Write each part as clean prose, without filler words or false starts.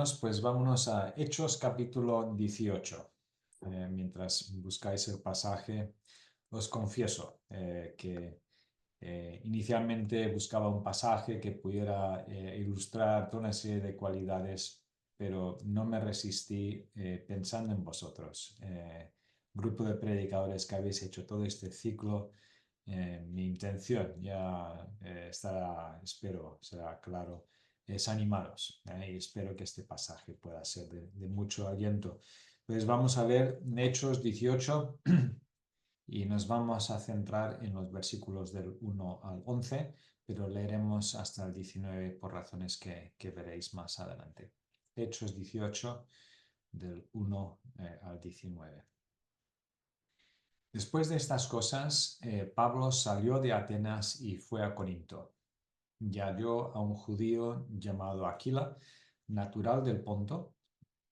hermanos, pues vámonos a Hechos capítulo 18. Mientras buscáis el pasaje, os confieso que inicialmente buscaba un pasaje que pudiera ilustrar toda una serie de cualidades, pero no me resistí pensando en vosotros. Grupo de predicadores que habéis hecho todo este ciclo, mi intención ya estará, espero, será claro, es animaros, y espero que este pasaje pueda ser de mucho aliento. Pues vamos a ver Hechos 18 y nos vamos a centrar en los versículos del 1 al 11, pero leeremos hasta el 19 por razones que veréis más adelante. Hechos 18 del 1 al 19. Después de estas cosas, Pablo salió de Atenas y fue a Corinto. Y halló a un judío llamado Aquila, natural del Ponto,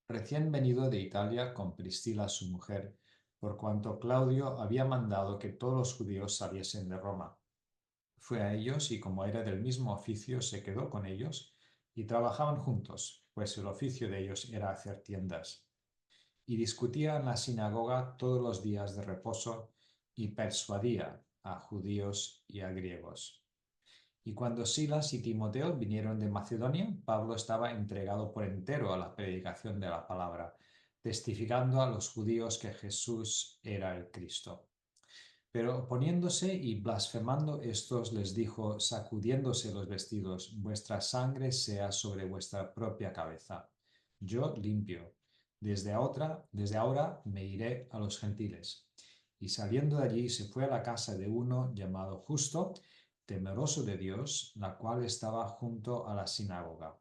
recién venido de Italia con Priscila su mujer, por cuanto Claudio había mandado que todos los judíos saliesen de Roma. Fue a ellos y como era del mismo oficio, se quedó con ellos y trabajaban juntos, pues el oficio de ellos era hacer tiendas. Y discutía en la sinagoga todos los días de reposo y persuadía a judíos y a griegos. Y cuando Silas y Timoteo vinieron de Macedonia, Pablo estaba entregado por entero a la predicación de la palabra, testificando a los judíos que Jesús era el Cristo. Pero oponiéndose y blasfemando, estos les dijo, sacudiéndose los vestidos, vuestra sangre sea sobre vuestra propia cabeza. Yo limpio. Desde ahora me iré a los gentiles. Y saliendo de allí se fue a la casa de uno llamado Justo, temeroso de Dios, la cual estaba junto a la sinagoga.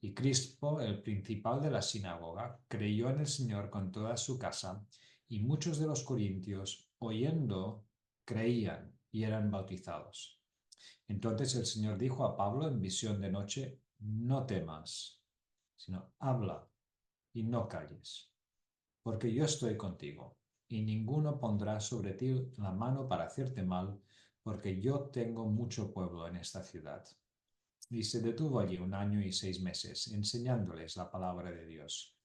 Y Crispo, el principal de la sinagoga, creyó en el Señor con toda su casa, y muchos de los corintios, oyendo, creían y eran bautizados. Entonces el Señor dijo a Pablo en visión de noche, no temas, sino habla y no calles, porque yo estoy contigo, y ninguno pondrá sobre ti la mano para hacerte mal, porque yo tengo mucho pueblo en esta ciudad. Y se detuvo allí 1 año y 6 meses, enseñándoles la palabra de Dios.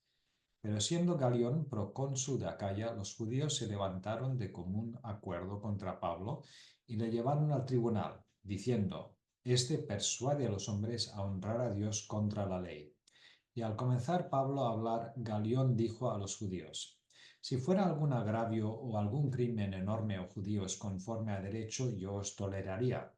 Pero siendo Galión procónsul de Acaya, los judíos se levantaron de común acuerdo contra Pablo y le llevaron al tribunal, diciendo, este persuade a los hombres a honrar a Dios contra la ley. Y al comenzar Pablo a hablar, Galión dijo a los judíos, si fuera algún agravio o algún crimen enorme o judíos conforme a derecho, yo os toleraría.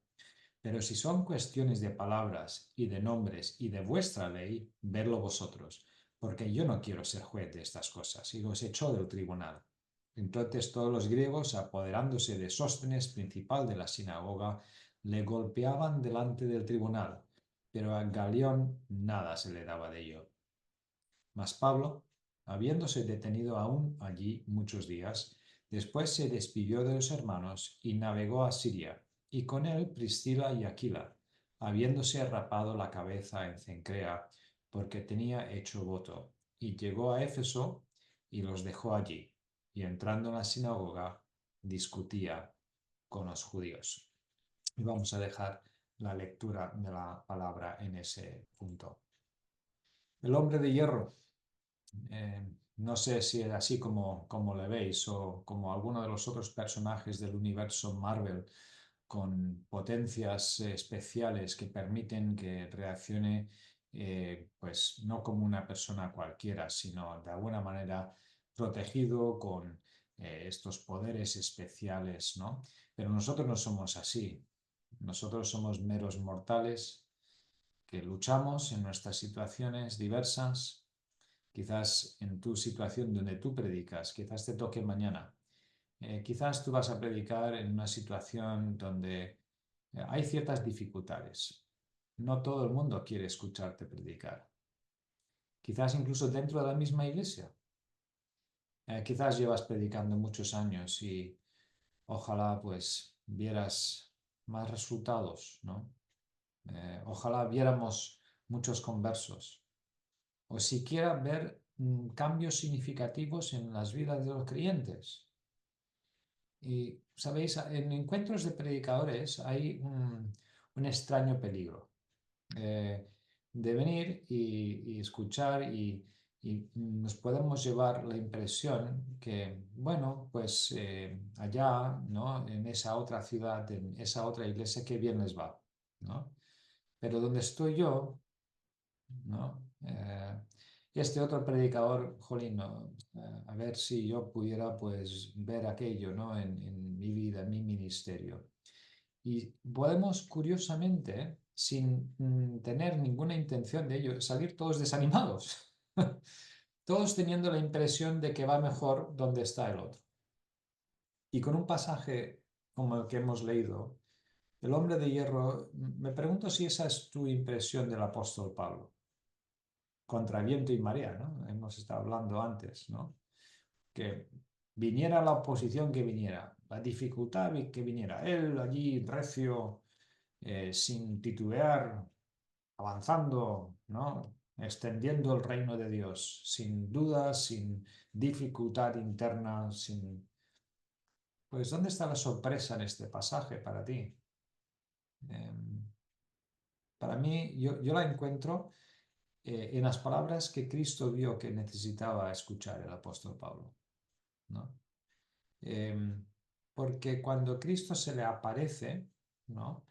Pero si son cuestiones de palabras y de nombres y de vuestra ley, vedlo vosotros, porque yo no quiero ser juez de estas cosas. Y los echó del tribunal. Entonces todos los griegos, apoderándose de Sóstenes, principal de la sinagoga, le golpeaban delante del tribunal, pero a Galión nada se le daba de ello. Mas Pablo, habiéndose detenido aún allí muchos días, después se despidió de los hermanos y navegó a Siria, y con él Priscila y Aquila, habiéndose rapado la cabeza en Cencrea, porque tenía hecho voto, y llegó a Éfeso y los dejó allí, y entrando en la sinagoga discutía con los judíos. Y vamos a dejar la lectura de la palabra en ese punto. El hombre de hierro. No sé si es así como le veis o como alguno de los otros personajes del universo Marvel con potencias especiales que permiten que reaccione pues no como una persona cualquiera, sino de alguna manera protegido con estos poderes especiales, ¿no? Pero nosotros no somos así. Nosotros somos meros mortales que luchamos en nuestras situaciones diversas. Quizás en tu situación donde tú predicas, quizás te toque mañana. Quizás tú vas a predicar en una situación donde hay ciertas dificultades. No todo el mundo quiere escucharte predicar. Quizás incluso dentro de la misma iglesia. Quizás llevas predicando muchos años y ojalá pues vieras más resultados, ¿no? Ojalá viéramos muchos conversos. O siquiera ver cambios significativos en las vidas de los creyentes. Y, sabéis, en encuentros de predicadores hay un extraño peligro. de venir y escuchar y nos podemos llevar la impresión que, bueno, pues allá, ¿no? En esa otra ciudad, en esa otra iglesia, qué bien les va, ¿no? Pero donde estoy yo, ¿no? Y este otro predicador, jolín, ¿no? A ver si yo pudiera pues ver aquello, ¿no? En mi vida, en mi ministerio. Y podemos, curiosamente, sin tener ninguna intención de ello, salir todos desanimados, todos teniendo la impresión de que va mejor donde está el otro. Y con un pasaje como el que hemos leído, el hombre de hierro, me pregunto si esa es tu impresión del apóstol Pablo, contra viento y marea, ¿no? Hemos estado hablando antes, ¿no? Que viniera la oposición que viniera, la dificultad que viniera, él allí recio, sin titubear, avanzando, ¿no? Extendiendo el reino de Dios, sin dudas, sin dificultad interna, sin... Pues, ¿dónde está la sorpresa en este pasaje para ti? Eh, para mí, yo la encuentro en las palabras que Cristo vio que necesitaba escuchar el apóstol Pablo, ¿no? Eh, porque cuando Cristo se le aparece, ¿no?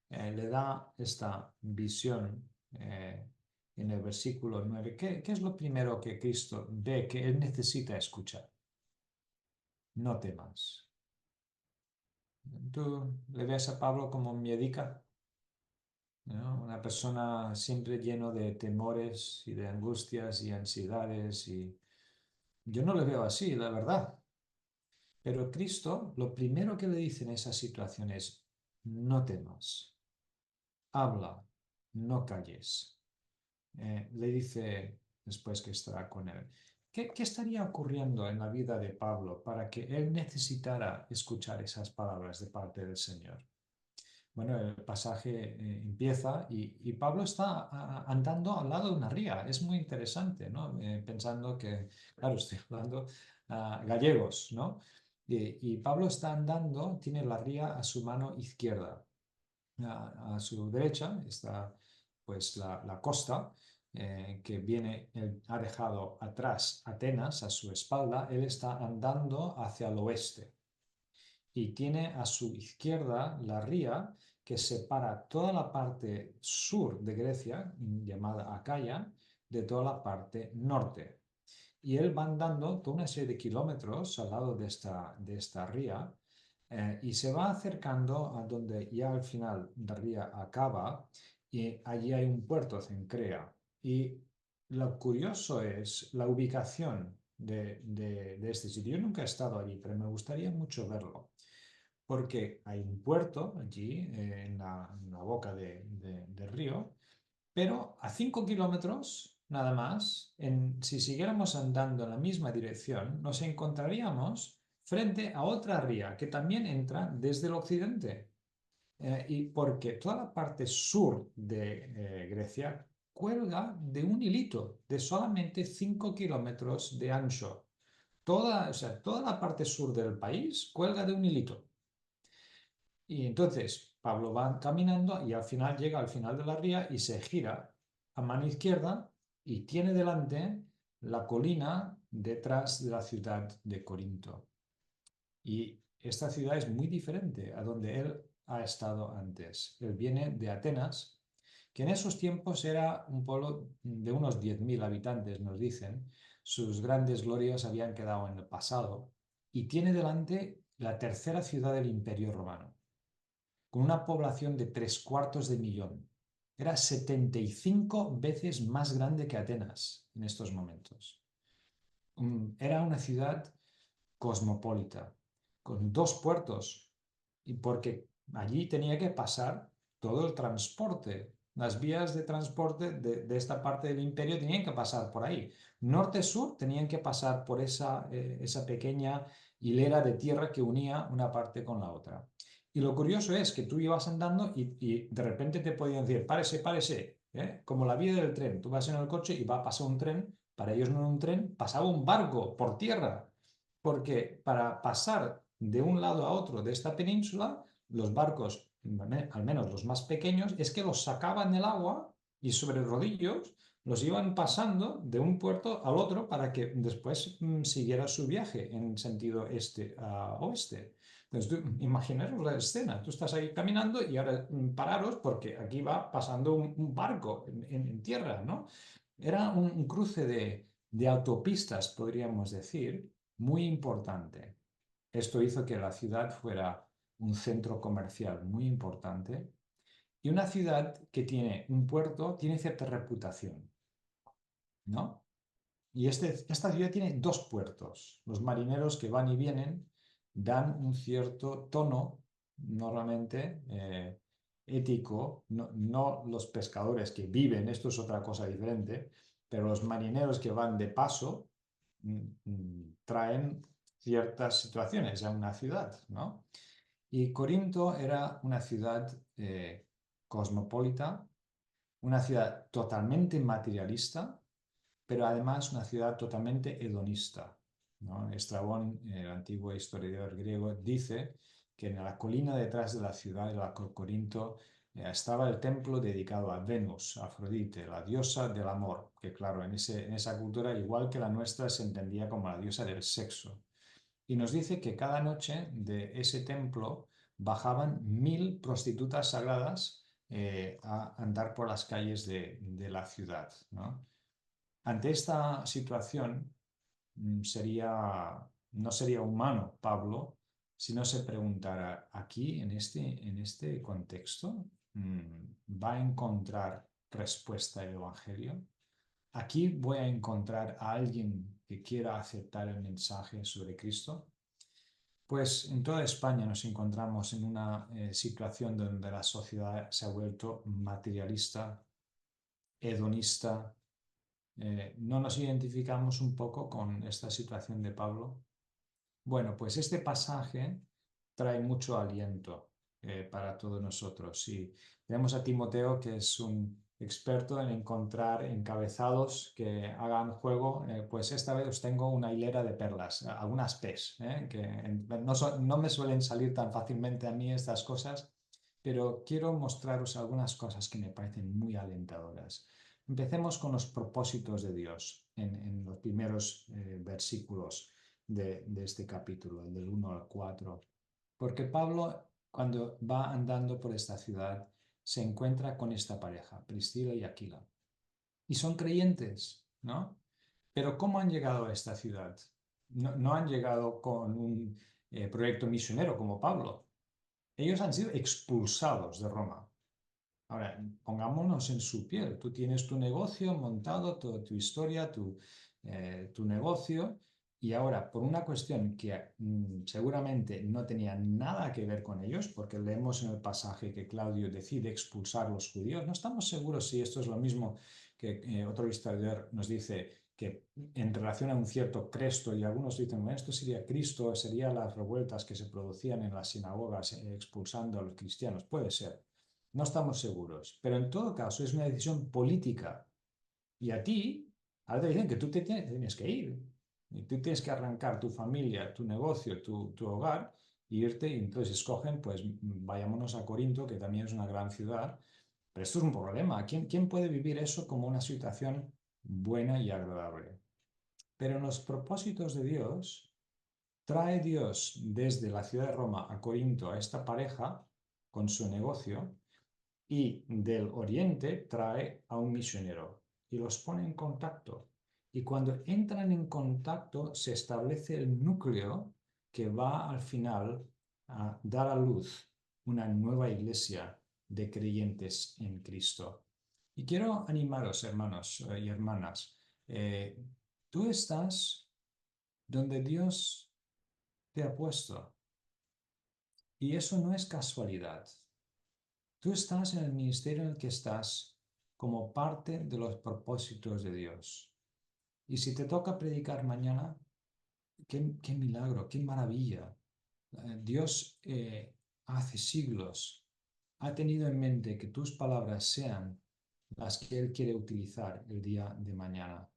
Le da esta visión en el versículo 9. ¿Qué es lo primero que Cristo ve que él necesita escuchar? No temas. ¿Tú le ves a Pablo como miedica? ¿No? Una persona siempre lleno de temores y de angustias y ansiedades y yo no le veo así, la verdad. Pero Cristo lo primero que le dice en esa situación es, no temas, habla, no calles. Le dice después que estará con él. ¿Qué estaría ocurriendo en la vida de Pablo para que él necesitara escuchar esas palabras de parte del Señor? Bueno, el pasaje empieza y Pablo está andando al lado de una ría. Es muy interesante, ¿no? Pensando que, claro, estoy hablando gallegos, ¿no? Y Pablo está andando, tiene la ría a su mano izquierda. A su derecha está pues la costa que viene, él ha dejado atrás Atenas a su espalda, él está andando hacia el oeste y tiene a su izquierda la ría que separa toda la parte sur de Grecia, llamada Acaya, de toda la parte norte. Y él va andando toda una serie de kilómetros al lado de esta ría y se va acercando a donde ya al final la ría acaba y allí hay un puerto, Cencrea. Y lo curioso es la ubicación de este sitio. Yo nunca he estado allí, pero me gustaría mucho verlo porque hay un puerto allí en la boca del río, pero a 5 kilómetros nada más, si siguiéramos andando en la misma dirección, nos encontraríamos frente a otra ría que también entra desde el occidente. Y porque toda la parte sur de Grecia cuelga de un hilito de solamente 5 kilómetros de ancho. Toda, o sea, toda la parte sur del país cuelga de un hilito. Y entonces Pablo va caminando y al final llega al final de la ría y se gira a mano izquierda y tiene delante la colina detrás de la ciudad de Corinto. Y esta ciudad es muy diferente a donde él ha estado antes. Él viene de Atenas, que en esos tiempos era un pueblo de unos 10.000 habitantes, nos dicen. Sus grandes glorias habían quedado en el pasado y tiene delante la tercera ciudad del Imperio Romano con una población de 3/4 de millón. Era 75 veces más grande que Atenas en estos momentos. Era una ciudad cosmopolita, con 2 puertos, y porque allí tenía que pasar todo el transporte. Las vías de transporte de esta parte del imperio tenían que pasar por ahí. Norte-sur tenían que pasar por esa pequeña hilera de tierra que unía una parte con la otra. Y lo curioso es que tú ibas andando y de repente te podían decir, párese, párese, ¿eh? Como la vía del tren. Tú vas en el coche y va a pasar un tren, para ellos no era un tren, pasaba un barco por tierra porque para pasar de un lado a otro de esta península, los barcos, al menos los más pequeños, es que los sacaban del agua y sobre rodillos los iban pasando de un puerto al otro para que después siguiera su viaje en sentido este a oeste. Entonces, imaginaros la escena, tú estás ahí caminando y ahora pararos porque aquí va pasando un barco en tierra, ¿no? Era un cruce de autopistas, podríamos decir, muy importante. Esto hizo que la ciudad fuera un centro comercial muy importante y una ciudad que tiene un puerto tiene cierta reputación, ¿no? Y esta ciudad tiene dos puertos. Los marineros que van y vienen dan un cierto tono, normalmente ético, no los pescadores que viven, esto es otra cosa diferente, pero los marineros que van de paso traen ciertas situaciones a una ciudad, ¿no? Y Corinto era una ciudad cosmopolita, una ciudad totalmente materialista, pero además una ciudad totalmente hedonista, ¿no? Estrabón, el antiguo historiador griego, dice que en la colina detrás de la ciudad de la Corinto estaba el templo dedicado a Venus, Afrodite, la diosa del amor, que claro, en esa cultura, igual que la nuestra, se entendía como la diosa del sexo. Y nos dice que cada noche de ese templo bajaban 1000 prostitutas sagradas a andar por las calles de la ciudad, ¿no? Ante esta situación, no sería humano Pablo si no se preguntara aquí, en este contexto, ¿va a encontrar respuesta el Evangelio? ¿Aquí voy a encontrar a alguien que quiera aceptar el mensaje sobre Cristo? Pues en toda España nos encontramos en una situación donde la sociedad se ha vuelto materialista, hedonista. ¿No nos identificamos un poco con esta situación de Pablo? Bueno, pues este pasaje trae mucho aliento para todos nosotros. Y vemos a Timoteo, que es un experto en encontrar encabezados que hagan juego. Pues esta vez os tengo una hilera de perlas, algunas P's, que no me suelen salir tan fácilmente a mí estas cosas, pero quiero mostraros algunas cosas que me parecen muy alentadoras. Empecemos con los propósitos de Dios en los primeros versículos de este capítulo, del 1 al 4. Porque Pablo, cuando va andando por esta ciudad, se encuentra con esta pareja, Priscila y Aquila. Y son creyentes, ¿no? Pero ¿cómo han llegado a esta ciudad? No han llegado con un proyecto misionero como Pablo. Ellos han sido expulsados de Roma. Ahora, pongámonos en su piel. Tú tienes tu negocio montado, tu historia, tu negocio, y ahora, por una cuestión que seguramente no tenía nada que ver con ellos, porque leemos en el pasaje que Claudio decide expulsar a los judíos, no estamos seguros si esto es lo mismo que otro historiador nos dice que en relación a un cierto Cristo, y algunos dicen, bueno, esto sería Cristo, serían las revueltas que se producían en las sinagogas expulsando a los cristianos. Puede ser. No estamos seguros, pero en todo caso es una decisión política. Y a ti, ahora te dicen que tú te tienes que ir. Y tú tienes que arrancar tu familia, tu negocio, tu hogar, e irte. Y entonces escogen, pues vayámonos a Corinto, que también es una gran ciudad. Pero esto es un problema. ¿Quién puede vivir eso como una situación buena y agradable? Pero en los propósitos de Dios, trae Dios desde la ciudad de Roma a Corinto a esta pareja con su negocio y del oriente trae a un misionero y los pone en contacto. Y cuando entran en contacto se establece el núcleo que va al final a dar a luz una nueva iglesia de creyentes en Cristo. Y quiero animaros, hermanos y hermanas, tú estás donde Dios te ha puesto y eso no es casualidad. Tú estás en el ministerio en el que estás como parte de los propósitos de Dios. Y si te toca predicar mañana, qué milagro, qué maravilla. Dios hace siglos ha tenido en mente que tus palabras sean las que Él quiere utilizar el día de mañana.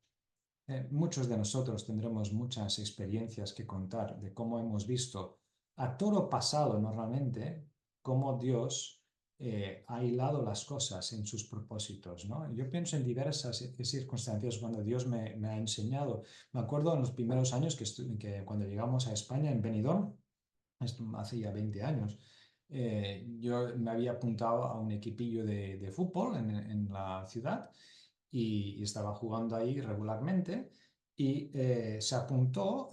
Muchos de nosotros tendremos muchas experiencias que contar de cómo hemos visto a toro pasado normalmente, cómo Dios ha hilado las cosas en sus propósitos, ¿no? Yo pienso en diversas circunstancias cuando Dios me ha enseñado. Me acuerdo en los primeros años que cuando llegamos a España, en Benidorm, esto hace ya 20 años, yo me había apuntado a un equipillo de fútbol en la ciudad y estaba jugando ahí regularmente y se apuntó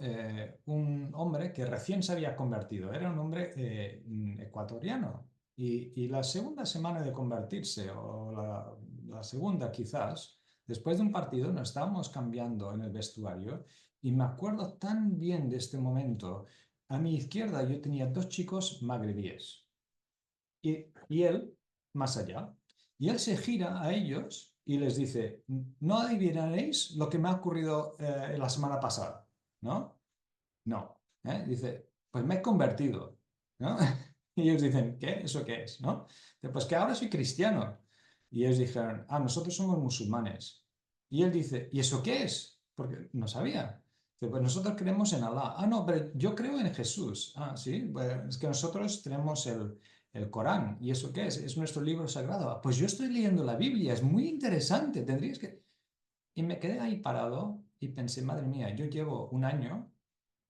un hombre que recién se había convertido, era un hombre ecuatoriano y la segunda semana de convertirse o la segunda quizás, después de un partido nos estábamos cambiando en el vestuario y me acuerdo tan bien de este momento. A mi izquierda yo tenía dos chicos magrebíes y él más allá. Y él se gira a ellos y les dice, no adivinaréis lo que me ha ocurrido la semana pasada, ¿no? No. Dice, pues me he convertido, ¿no? Y ellos dicen, ¿qué? ¿Eso qué es? ¿No? Dice, pues que ahora soy cristiano. Y ellos dijeron, ah, nosotros somos musulmanes. Y él dice, ¿y eso qué es? Porque no sabía. Dice, pues nosotros creemos en Alá. Ah, no, pero yo creo en Jesús. Ah, sí, bueno, es que nosotros tenemos el Corán. ¿Y eso qué es? Es nuestro libro sagrado. "Ah, pues yo estoy leyendo la Biblia, es muy interesante, tendrías que... Y me quedé ahí parado y pensé, madre mía, yo llevo un año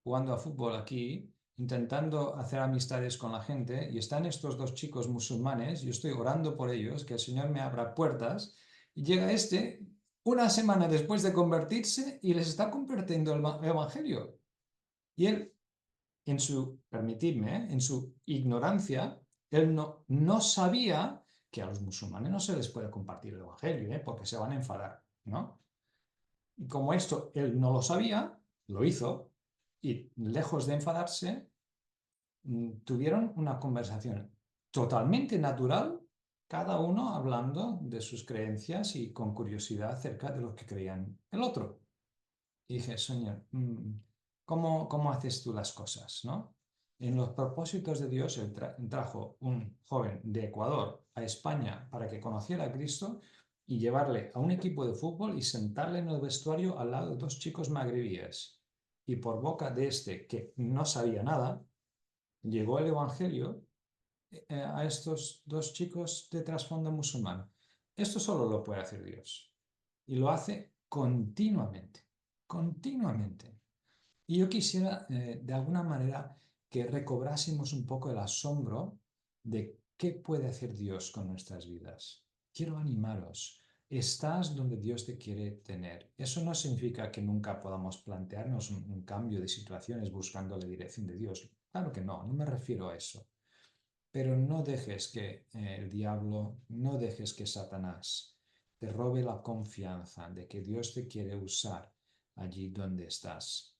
jugando a fútbol aquí, intentando hacer amistades con la gente, y están estos dos chicos musulmanes, yo estoy orando por ellos, que el Señor me abra puertas, y llega este una semana después de convertirse y les está compartiendo el Evangelio. Y él, permitidme, en su ignorancia, él no sabía que a los musulmanes no se les puede compartir el Evangelio, porque se van a enfadar, ¿no? Y como esto él no lo sabía, lo hizo y lejos de enfadarse, tuvieron una conversación totalmente natural, cada uno hablando de sus creencias y con curiosidad acerca de lo que creían el otro. Y dije, Señor, ¿cómo haces tú las cosas, no? En los propósitos de Dios, Él trajo un joven de Ecuador a España para que conociera a Cristo y llevarle a un equipo de fútbol y sentarle en el vestuario al lado de dos chicos magrebíes. Y por boca de este, que no sabía nada, llegó el Evangelio a estos dos chicos de trasfondo musulmán. Esto solo lo puede hacer Dios. Y lo hace continuamente, continuamente. Y yo quisiera, de alguna manera, que recobrásemos un poco el asombro de qué puede hacer Dios con nuestras vidas. Quiero animaros. Estás donde Dios te quiere tener. Eso no significa que nunca podamos plantearnos un cambio de situaciones buscando la dirección de Dios. Claro que no me refiero a eso. Pero no dejes que el diablo, no dejes que Satanás te robe la confianza de que Dios te quiere usar allí donde estás.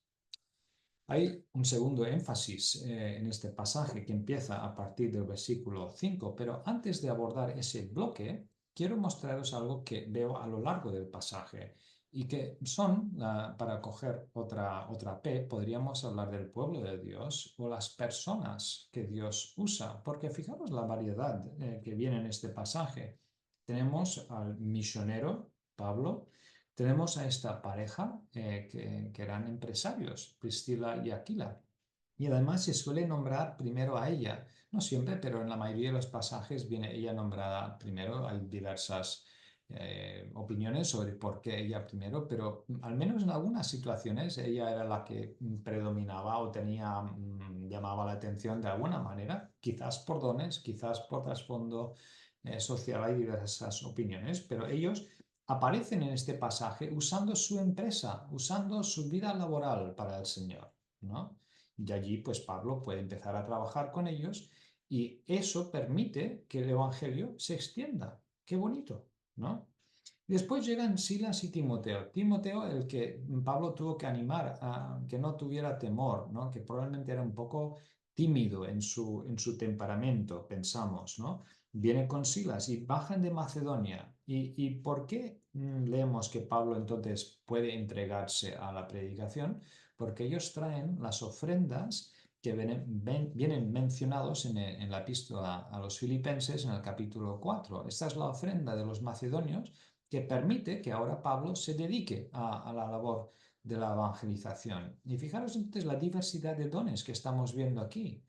Hay un segundo énfasis en este pasaje que empieza a partir del versículo 5, pero antes de abordar ese bloque, quiero mostraros algo que veo a lo largo del pasaje y que son, para coger otra P, podríamos hablar del pueblo de Dios o las personas que Dios usa, porque fijaros la variedad que viene en este pasaje. Tenemos al misionero Pablo, tenemos a esta pareja que eran empresarios, Priscila y Aquila. Y además se suele nombrar primero a ella. No siempre, pero en la mayoría de los pasajes viene ella nombrada primero. Hay diversas opiniones sobre por qué ella primero, pero al menos en algunas situaciones ella era la que predominaba o tenía, llamaba la atención de alguna manera, quizás por dones, quizás por trasfondo social. Hay diversas opiniones, pero ellos aparecen en este pasaje usando su empresa, usando su vida laboral para el Señor, ¿no? Y allí, pues Pablo puede empezar a trabajar con ellos y eso permite que el Evangelio se extienda. Qué bonito, ¿no? Después llegan Silas y Timoteo. Timoteo, el que Pablo tuvo que animar a que no tuviera temor, ¿no? Que probablemente era un poco tímido en su temperamento, pensamos, ¿no? Viene con Silas y bajan de Macedonia. ¿Y por qué leemos que Pablo entonces puede entregarse a la predicación? Porque ellos traen las ofrendas que vienen mencionados en la epístola a los Filipenses en el capítulo 4. Esta es la ofrenda de los macedonios que permite que ahora Pablo se dedique a la labor de la evangelización. Y fijaros entonces la diversidad de dones que estamos viendo aquí.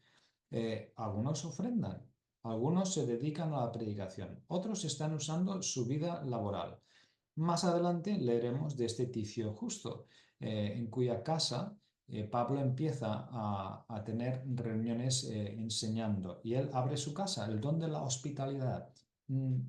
Algunos ofrendan, Algunos se dedican a la predicación, otros están usando su vida laboral. Más adelante leeremos de este Ticio justo, en cuya casa Pablo empieza a tener reuniones enseñando y él abre su casa, el don de la hospitalidad.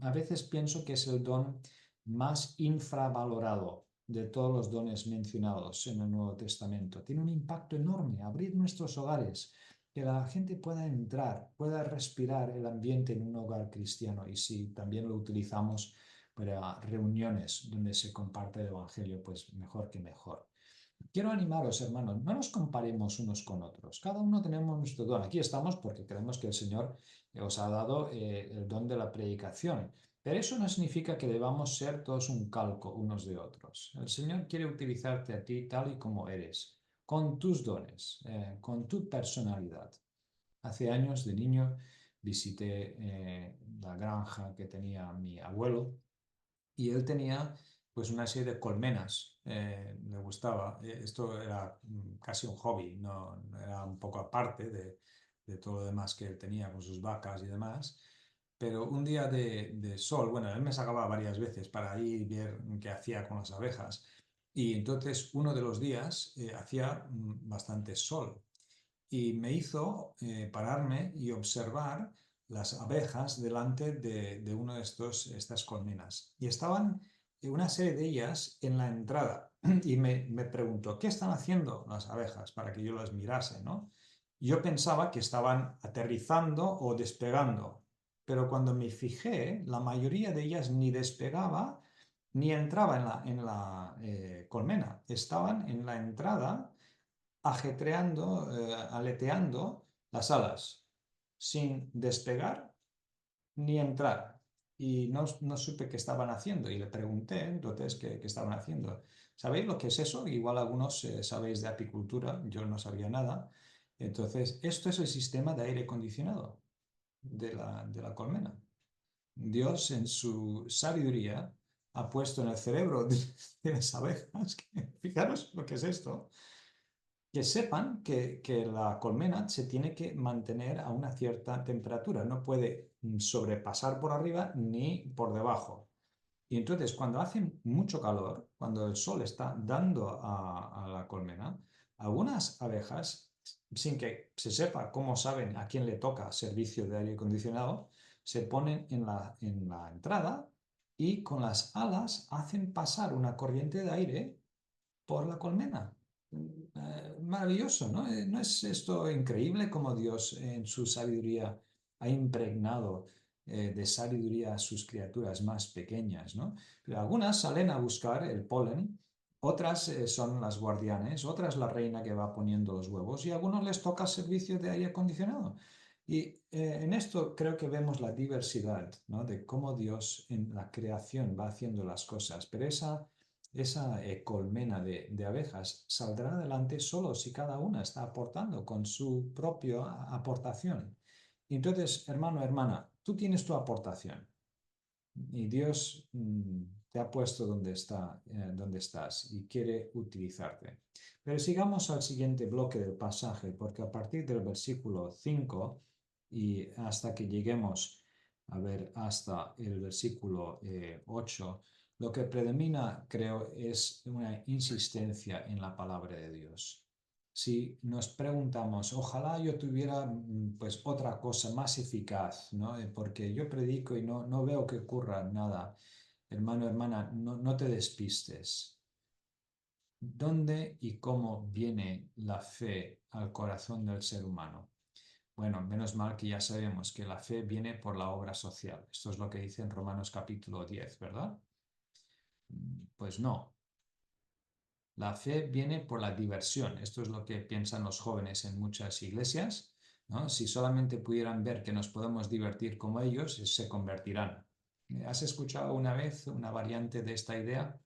A veces pienso que es el don más infravalorado de todos los dones mencionados en el Nuevo Testamento. Tiene un impacto enorme, abrir nuestros hogares, que la gente pueda entrar, pueda respirar el ambiente en un hogar cristiano y si también lo utilizamos para reuniones donde se comparte el Evangelio, pues mejor que mejor. Quiero animaros, hermanos, no nos comparemos unos con otros. Cada uno tenemos nuestro don. Aquí estamos porque creemos que el Señor os ha dado el don de la predicación. Pero eso no significa que debamos ser todos un calco unos de otros. El Señor quiere utilizarte a ti tal y como eres, con tus dones, con tu personalidad. Hace años de niño visité la granja que tenía mi abuelo y él tenía pues una serie de colmenas, le gustaba. Esto era casi un hobby, no era un poco aparte de todo lo demás que él tenía con sus vacas y demás. Pero un día de sol, bueno, él me sacaba varias veces para ir y ver qué hacía con las abejas. Y entonces uno de los días hacía bastante sol y me hizo pararme y observar las abejas delante de uno de estas colmenas. Y estaban una serie de ellas en la entrada. Y me preguntó, ¿qué están haciendo las abejas? Para que yo las mirase, ¿no? Yo pensaba que estaban aterrizando o despegando, pero cuando me fijé, la mayoría de ellas ni despegaba ni entraba en la colmena. Estaban en la entrada ajetreando, aleteando las alas, sin despegar ni entrar. Y no supe qué estaban haciendo y le pregunté entonces qué estaban haciendo. ¿Sabéis lo que es eso? Igual algunos sabéis de apicultura, yo no sabía nada. Entonces, esto es el sistema de aire acondicionado de la colmena. Dios en su sabiduría ha puesto en el cerebro de las abejas, fijaros lo que es esto, que sepan que la colmena se tiene que mantener a una cierta temperatura, no puede sobrepasar por arriba ni por debajo. Y entonces, cuando hace mucho calor, cuando el sol está dando a la colmena, algunas abejas, sin que se sepa cómo saben a quién le toca servicio de aire acondicionado, se ponen en la entrada y con las alas hacen pasar una corriente de aire por la colmena. Maravilloso, ¿no? ¿No es esto increíble como Dios en su sabiduría ha impregnado de sabiduría a sus criaturas más pequeñas, ¿no? Pero algunas salen a buscar el polen, otras son las guardianes, otras la reina que va poniendo los huevos y a algunos les toca servicio de aire acondicionado. Y en esto creo que vemos la diversidad, ¿no? De cómo Dios en la creación va haciendo las cosas, pero esa colmena de abejas saldrá adelante solo si cada una está aportando con su propia aportación. Y entonces, hermano, hermana, tú tienes tu aportación y Dios te ha puesto donde estás y quiere utilizarte. Pero sigamos al siguiente bloque del pasaje, porque a partir del versículo 5 y hasta que lleguemos a ver hasta el versículo 8, lo que predomina, creo, es una insistencia en la palabra de Dios. Si nos preguntamos, ojalá yo tuviera pues otra cosa más eficaz, ¿no? Porque yo predico y no veo que ocurra nada. Hermano, hermana, no te despistes. ¿Dónde y cómo viene la fe al corazón del ser humano? Bueno, menos mal que ya sabemos que la fe viene por la obra social. Esto es lo que dice en Romanos capítulo 10, ¿verdad? Pues no. La fe viene por la diversión. Esto es lo que piensan los jóvenes en muchas iglesias, ¿no? Si solamente pudieran ver que nos podemos divertir como ellos, se convertirán. ¿Has escuchado una vez una variante de esta idea?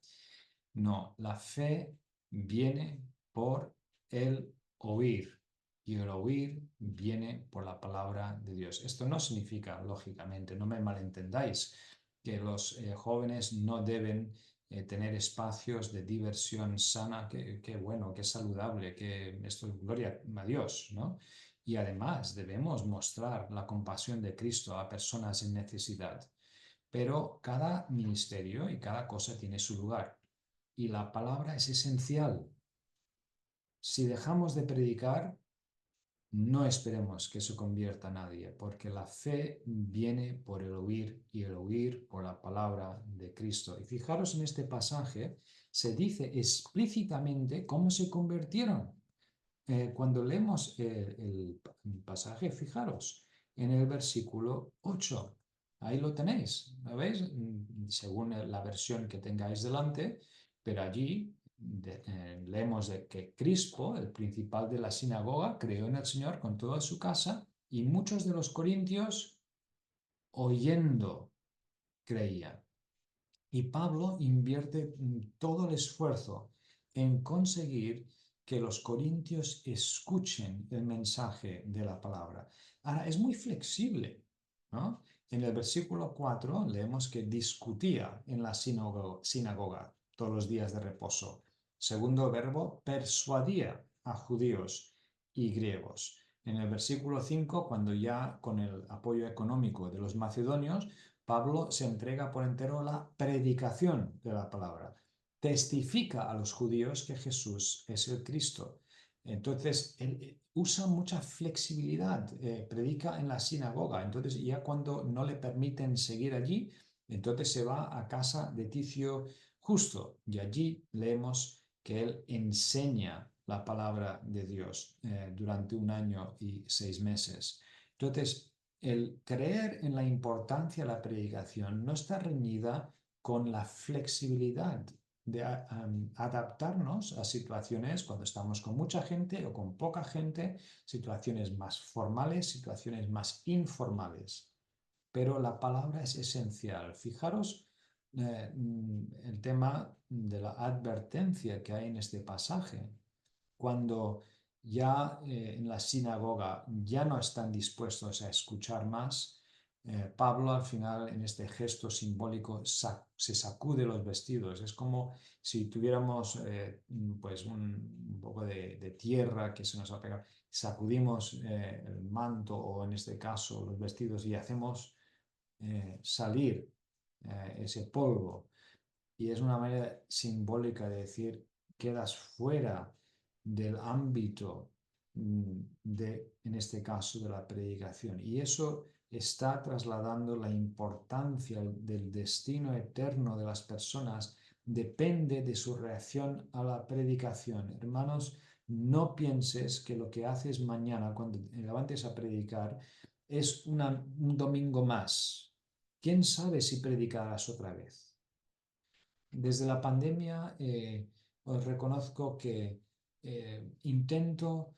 No, la fe viene por el oír y el oír viene por la palabra de Dios. Esto no significa, lógicamente, no me malentendáis, que los jóvenes no deben tener espacios de diversión sana, que bueno, que saludable, que esto es gloria a Dios, ¿no? y además debemos mostrar la compasión de Cristo a personas en necesidad. Pero cada ministerio y cada cosa tiene su lugar. Y la palabra es esencial. Si dejamos de predicar, no esperemos que se convierta a nadie, porque la fe viene por el oír y el oír por la palabra de Cristo. Y fijaros en este pasaje, se dice explícitamente cómo se convirtieron. Cuando leemos el pasaje, fijaros en el versículo 8. Ahí lo tenéis, ¿lo veis? Según la versión que tengáis delante, pero allí leemos de que Crispo, el principal de la sinagoga, creó en el Señor con toda su casa y muchos de los corintios oyendo creían. Y Pablo invierte todo el esfuerzo en conseguir que los corintios escuchen el mensaje de la palabra. Ahora, es muy flexible, ¿no? En el versículo 4 leemos que discutía en la sinagoga todos los días de reposo. Segundo verbo, persuadía a judíos y griegos. En el versículo 5, cuando ya con el apoyo económico de los macedonios, Pablo se entrega por entero a la predicación de la palabra. Testifica a los judíos que Jesús es el Cristo. Entonces, él usa mucha flexibilidad, predica en la sinagoga. Entonces, ya cuando no le permiten seguir allí, entonces se va a casa de Ticio Justo y allí leemos que él enseña la palabra de Dios durante 1 año y 6 meses. Entonces, el creer en la importancia de la predicación no está reñida con la flexibilidad de adaptarnos a situaciones cuando estamos con mucha gente o con poca gente, situaciones más formales, situaciones más informales. Pero la palabra es esencial. Fijaros el tema de la advertencia que hay en este pasaje. Cuando ya en la sinagoga ya no están dispuestos a escuchar más, Pablo al final en este gesto simbólico se sacude los vestidos. Es como si tuviéramos pues un poco de tierra que se nos ha pegado. Sacudimos el manto o en este caso los vestidos y hacemos salir ese polvo. Y es una manera simbólica de decir, quedas fuera del ámbito en este caso, de la predicación. Y eso está trasladando la importancia del destino eterno de las personas, depende de su reacción a la predicación. Hermanos, no pienses que lo que haces mañana cuando te levantes a predicar es un domingo más. ¿Quién sabe si predicarás otra vez? Desde la pandemia os reconozco que intento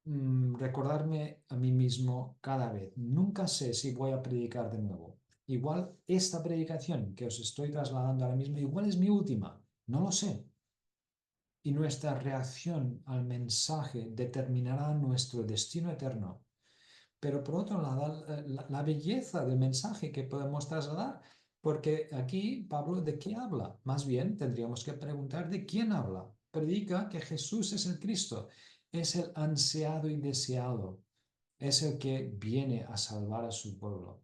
recordarme a mí mismo cada vez. Nunca sé si voy a predicar de nuevo. Igual esta predicación que os estoy trasladando ahora mismo, igual es mi última. No lo sé. Y nuestra reacción al mensaje determinará nuestro destino eterno. Pero por otro lado, la belleza del mensaje que podemos trasladar, porque aquí Pablo, ¿de qué habla? Más bien tendríamos que preguntar de quién habla. Predica que Jesús es el Cristo, es el ansiado y deseado, es el que viene a salvar a su pueblo.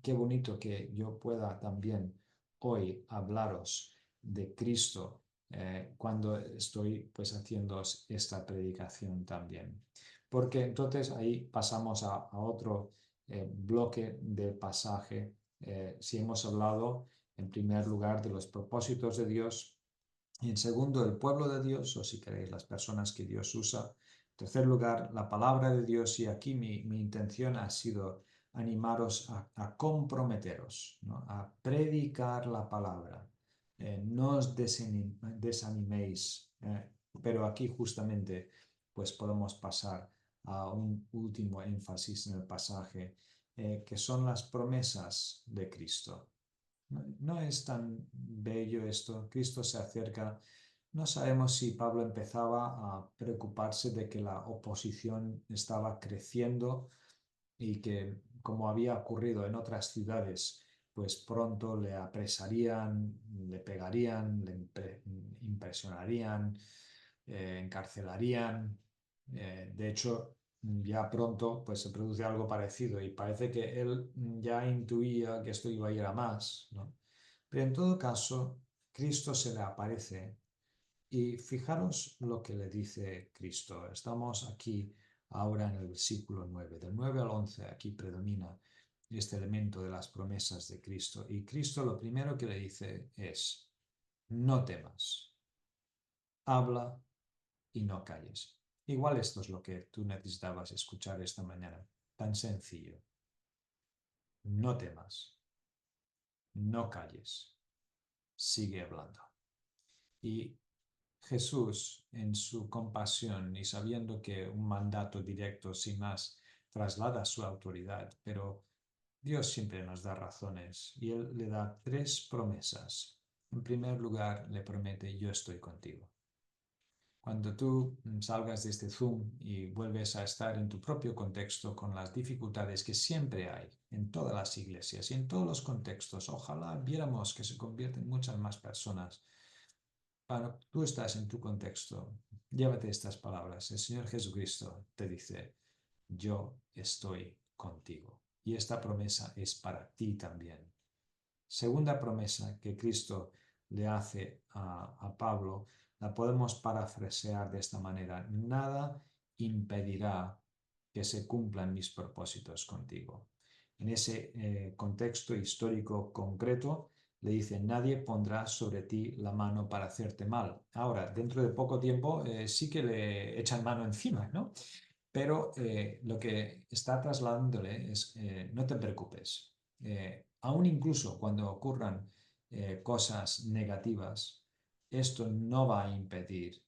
Qué bonito que yo pueda también hoy hablaros de Cristo cuando estoy pues haciendo esta predicación también. Porque entonces ahí pasamos a otro bloque de pasaje. Si hemos hablado en primer lugar de los propósitos de Dios y en segundo el pueblo de Dios, o si queréis las personas que Dios usa. En tercer lugar, la palabra de Dios, y aquí mi intención ha sido animaros a comprometeros, ¿no? A predicar la palabra. No os desaniméis, pero aquí justamente pues podemos pasar a un último énfasis en el pasaje, que son las promesas de Cristo. No es tan bello esto. Cristo se acerca. No sabemos si Pablo empezaba a preocuparse de que la oposición estaba creciendo y que, como había ocurrido en otras ciudades, pues pronto le apresarían, le pegarían, le impresionarían, encarcelarían. De hecho, ya pronto pues se produce algo parecido y parece que él ya intuía que esto iba a ir a más, ¿no? Pero en todo caso, Cristo se le aparece y fijaros lo que le dice Cristo. Estamos aquí ahora en el versículo 9. Del 9 al 11 aquí predomina este elemento de las promesas de Cristo. Y Cristo lo primero que le dice es, no temas, habla y no calles. Igual esto es lo que tú necesitabas escuchar esta mañana. Tan sencillo. No temas, no calles, sigue hablando. Y Jesús, en su compasión y sabiendo que un mandato directo sin más traslada su autoridad, pero Dios siempre nos da razones y Él le da tres promesas. En primer lugar, le promete, yo estoy contigo. Cuando tú salgas de este Zoom y vuelves a estar en tu propio contexto con las dificultades que siempre hay en todas las iglesias y en todos los contextos, ojalá viéramos que se convierten muchas más personas. Para tú estás en tu contexto, llévate estas palabras. El Señor Jesucristo te dice, yo estoy contigo. Y esta promesa es para ti también. Segunda promesa que Cristo le hace a Pablo, la podemos parafrasear de esta manera. Nada impedirá que se cumplan mis propósitos contigo. En ese contexto histórico concreto, le dice, nadie pondrá sobre ti la mano para hacerte mal. Ahora, dentro de poco tiempo, sí que le echan mano encima, ¿no? Pero lo que está trasladándole es, no te preocupes, aún incluso cuando ocurran cosas negativas, esto no va a impedir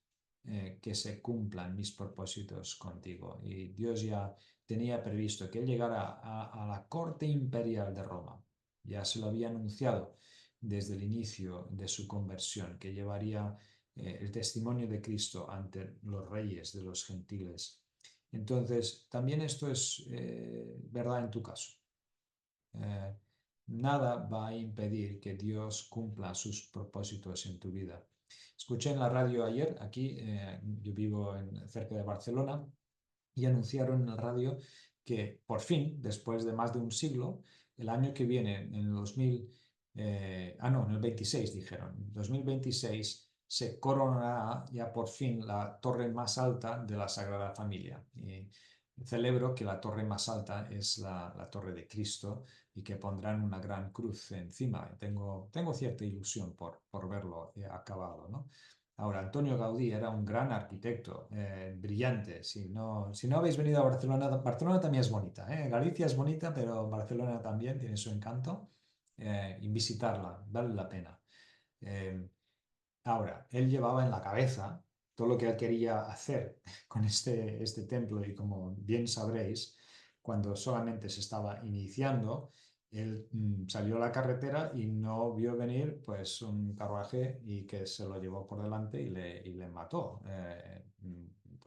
que se cumplan mis propósitos contigo. Y Dios ya tenía previsto que él llegara a la corte imperial de Roma. Ya se lo había anunciado desde el inicio de su conversión, que llevaría el testimonio de Cristo ante los reyes de los gentiles. Entonces, también esto es verdad en tu caso. Eh, Nada va a impedir que Dios cumpla sus propósitos en tu vida. Escuché en la radio ayer, aquí, yo vivo cerca de Barcelona, y anunciaron en la radio que por fin, después de más de un siglo, el año que viene, en el 2000, no, en el 26 dijeron, en 2026 se coronará ya por fin la torre más alta de la Sagrada Familia. Y celebro que la torre más alta es la torre de Cristo y que pondrán una gran cruz encima. Tengo cierta ilusión por verlo acabado, ¿no? Ahora, Antonio Gaudí era un gran arquitecto, brillante. Si no habéis venido a Barcelona, Barcelona también es bonita, ¿eh? Galicia es bonita, pero Barcelona también tiene su encanto. Y visitarla, vale la pena. Eh, Ahora, él llevaba en la cabeza todo lo que él quería hacer con este templo y como bien sabréis, cuando solamente se estaba iniciando, él salió a la carretera y no vio venir pues un carruaje y que se lo llevó por delante y le mató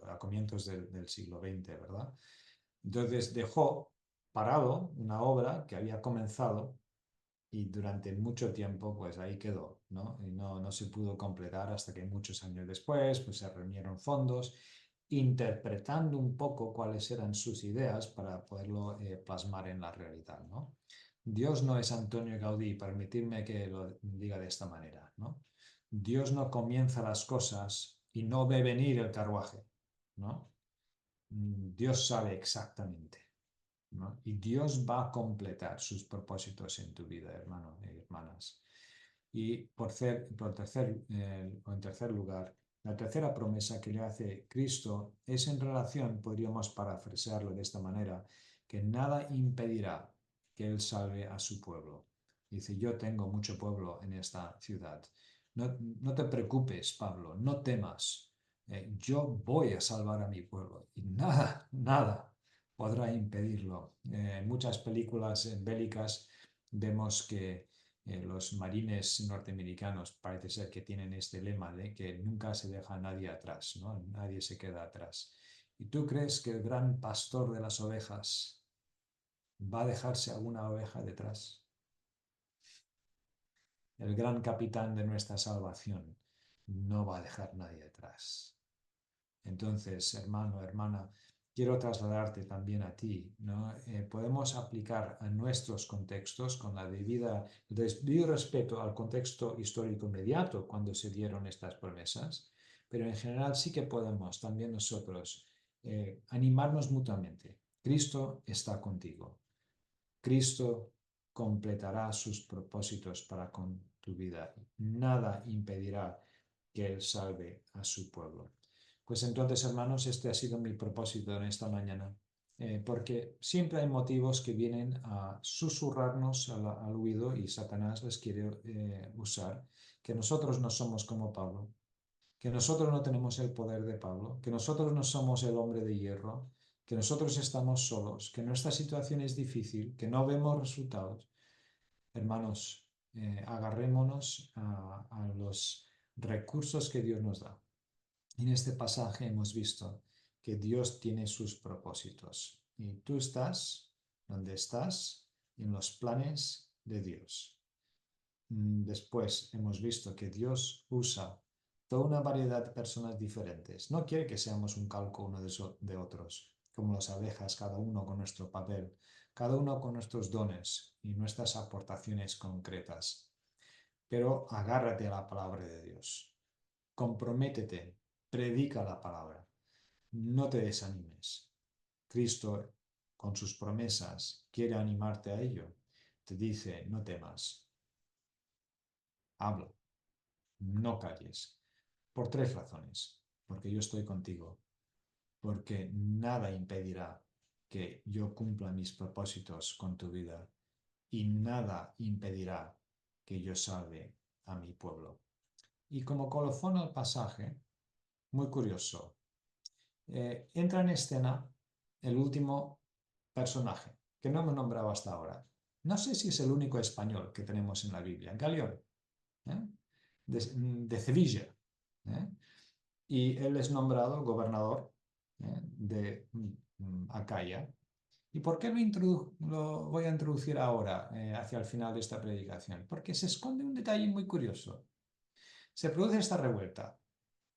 a comienzos del siglo XX, ¿verdad? Entonces dejó parado una obra que había comenzado y durante mucho tiempo pues ahí quedó, ¿no? Y no se pudo completar hasta que muchos años después pues se reunieron fondos interpretando un poco cuáles eran sus ideas para poderlo plasmar en la realidad, ¿no? Dios no es Antonio Gaudí, permitirme que lo diga de esta manera, ¿no? Dios no comienza las cosas y no ve venir el carruaje, ¿no? Dios sabe exactamente, ¿no? Y Dios va a completar sus propósitos en tu vida, hermano y hermanas. Y en tercer lugar, la tercera promesa que le hace Cristo es en relación, podríamos parafrasearlo de esta manera, que nada impedirá que Él salve a su pueblo. Dice, yo tengo mucho pueblo en esta ciudad. No te preocupes, Pablo, no temas. Yo voy a salvar a mi pueblo y nada podrá impedirlo. En muchas películas bélicas vemos que los marines norteamericanos parece ser que tienen este lema de que nunca se deja a nadie atrás, ¿no? Nadie se queda atrás. ¿Y tú crees que el gran pastor de las ovejas va a dejarse alguna oveja detrás? El gran capitán de nuestra salvación no va a dejar nadie atrás. Entonces, hermano, hermana, quiero trasladarte también a ti, ¿no? Podemos aplicar a nuestros contextos con el debido respeto al contexto histórico inmediato cuando se dieron estas promesas, pero en general sí que podemos también nosotros animarnos mutuamente. Cristo está contigo. Cristo completará sus propósitos para con tu vida. Nada impedirá que Él salve a su pueblo. Pues entonces, hermanos, este ha sido mi propósito en esta mañana, porque siempre hay motivos que vienen a susurrarnos al oído y Satanás les quiere usar, que nosotros no somos como Pablo, que nosotros no tenemos el poder de Pablo, que nosotros no somos el hombre de hierro, que nosotros estamos solos, que nuestra situación es difícil, que no vemos resultados. Hermanos, agarrémonos a los recursos que Dios nos da. En este pasaje hemos visto que Dios tiene sus propósitos y tú estás donde estás en los planes de Dios. Después hemos visto que Dios usa toda una variedad de personas diferentes. No quiere que seamos un calco uno de otros, como las abejas, cada uno con nuestro papel, cada uno con nuestros dones y nuestras aportaciones concretas. Pero agárrate a la palabra de Dios. Comprométete, predica la palabra. No te desanimes. Cristo, con sus promesas, quiere animarte a ello. Te dice, no temas, habla, no calles. Por tres razones. Porque yo estoy contigo. Porque nada impedirá que yo cumpla mis propósitos con tu vida. Y nada impedirá que yo salve a mi pueblo. Y como colofón al pasaje, muy curioso, entra en escena el último personaje, que no hemos nombrado hasta ahora. No sé si es el único español que tenemos en la Biblia, Galión, ¿eh? de Sevilla. ¿Eh? Y él es nombrado gobernador de Acaya. ¿Y por qué lo voy a introducir ahora, hacia el final de esta predicación? Porque se esconde un detalle muy curioso. Se produce esta revuelta.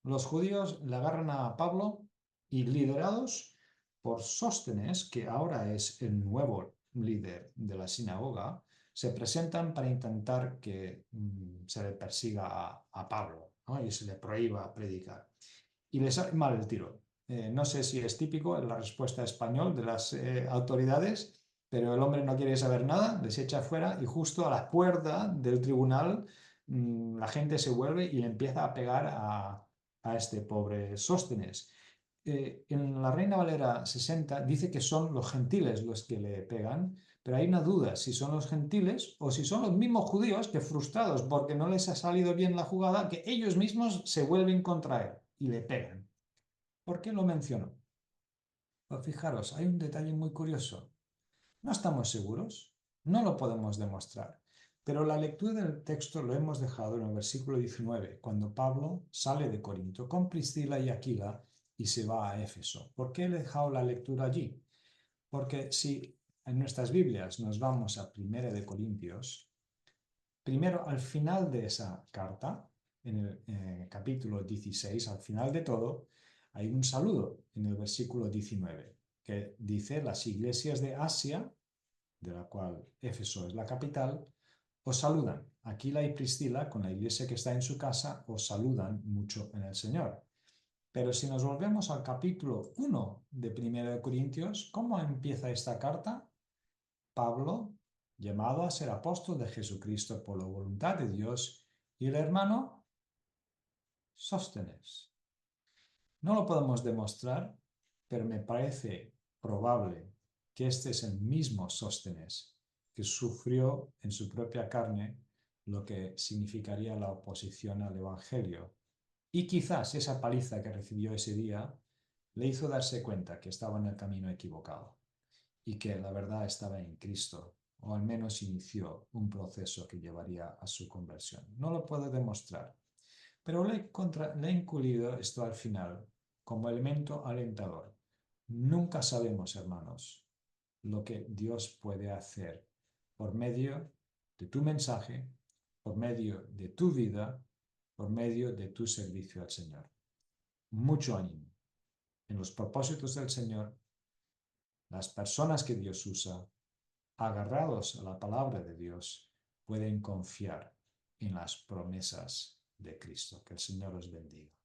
Los judíos le agarran a Pablo y, liderados por Sóstenes, que ahora es el nuevo líder de la sinagoga, se presentan para intentar que se le persiga a Pablo, ¿no? Y se le prohíba predicar. Y le sale mal el tiro. No sé si es típico en la respuesta español de las autoridades, pero el hombre no quiere saber nada, les echa fuera y justo a la puerta del tribunal la gente se vuelve y le empieza a pegar a este pobre Sóstenes. En la Reina Valera 60 dice que son los gentiles los que le pegan, pero hay una duda si son los gentiles o si son los mismos judíos que, frustrados porque no les ha salido bien la jugada, que ellos mismos se vuelven contra él y le pegan. ¿Por qué lo menciono? Pues fijaros, hay un detalle muy curioso. No estamos seguros, no lo podemos demostrar, pero la lectura del texto lo hemos dejado en el versículo 19, cuando Pablo sale de Corinto con Priscila y Aquila y se va a Éfeso. ¿Por qué he dejado la lectura allí? Porque si en nuestras Biblias nos vamos a 1 de Corintios, primero al final de esa carta, en el capítulo 16, al final de todo, hay un saludo en el versículo 19, que dice: las iglesias de Asia, de la cual Éfeso es la capital, os saludan. Aquila y Priscila, con la iglesia que está en su casa, os saludan mucho en el Señor. Pero si nos volvemos al capítulo 1 de 1 de Corintios, ¿cómo empieza esta carta? Pablo, llamado a ser apóstol de Jesucristo por la voluntad de Dios, y el hermano Sóstenes. No lo podemos demostrar, pero me parece probable que este es el mismo Sóstenes que sufrió en su propia carne lo que significaría la oposición al Evangelio. Y quizás esa paliza que recibió ese día le hizo darse cuenta que estaba en el camino equivocado y que la verdad estaba en Cristo, o al menos inició un proceso que llevaría a su conversión. No lo puedo demostrar, pero le he incluido esto al final como elemento alentador. Nunca sabemos, hermanos, lo que Dios puede hacer por medio de tu mensaje, por medio de tu vida, por medio de tu servicio al Señor. Mucho ánimo en los propósitos del Señor Las personas que Dios usa, agarrados a la palabra de Dios, pueden confiar en las promesas de Cristo. Que el Señor os bendiga.